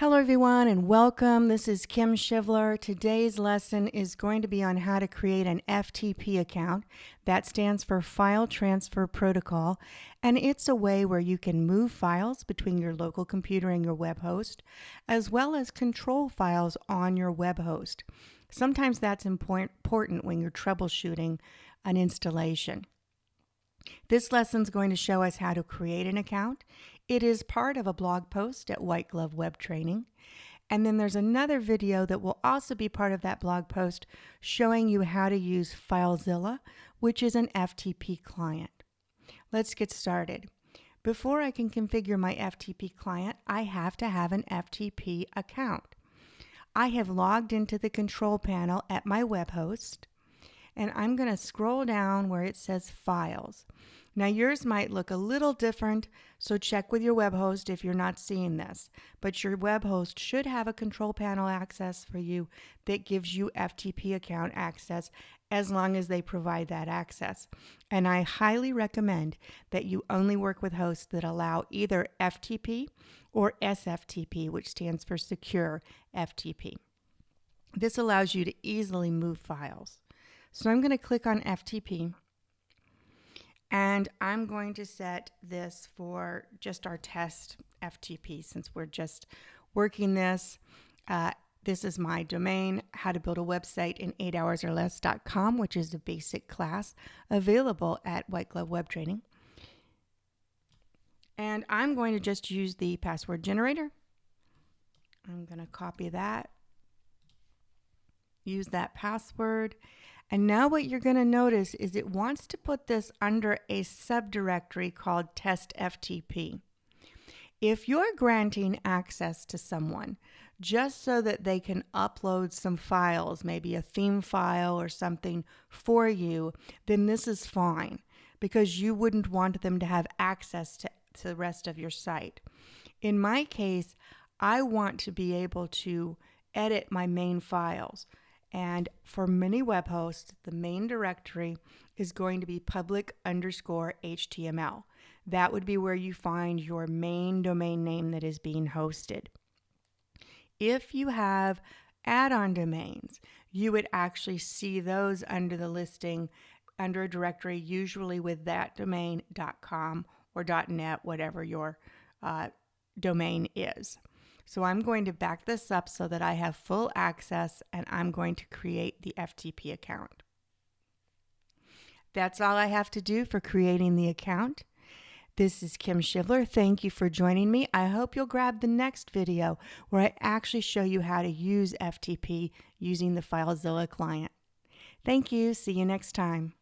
Hello everyone and welcome. This is Kim Shivler. Today's lesson is going to be on how to create an FTP account. That stands for File Transfer Protocol, and it's a way where you can move files between your local computer and your web host, as well as control files on your web host. Sometimes that's important when you're troubleshooting an installation. This lesson is going to show us how to create an account. It is part of a blog post at White Glove Web Training. And then there's another video that will also be part of that blog post showing you how to use FileZilla, which is an FTP client. Let's get started. Before I can configure my FTP client, I have to have an FTP account. I have logged into the control panel at my web host, and I'm going to scroll down where it says Files. Now yours might look a little different, so check with your web host if you're not seeing this. But your web host should have a control panel access for you that gives you FTP account access as long as they provide that access. And I highly recommend that you only work with hosts that allow either FTP or SFTP, which stands for Secure FTP. This allows you to easily move files. So I'm going to click on FTP, and I'm going to set this for just our test FTP since we're just working this. This is my domain, how to build a website in 8hoursorless.com, which is a basic class available at White Glove Web Training. And I'm going to just use the password generator. I'm going to copy that, use that password. And now what you're going to notice is it wants to put this under a subdirectory called test FTP. If you're granting access to someone just so that they can upload some files, maybe a theme file or something for you, then this is fine because you wouldn't want them to have access to the rest of your site. In my case, I want to be able to edit my main files. And for many web hosts, the main directory is going to be public_HTML. That would be where you find your main domain name that is being hosted. If you have add-on domains, you would actually see those under the listing under a directory, usually with that domain.com or .net, whatever your domain is. So I'm going to back this up so that I have full access, and I'm going to create the FTP account. That's all I have to do for creating the account. This is Kim Shivler. Thank you for joining me. I hope you'll grab the next video where I actually show you how to use FTP using the FileZilla client. Thank you. See you next time.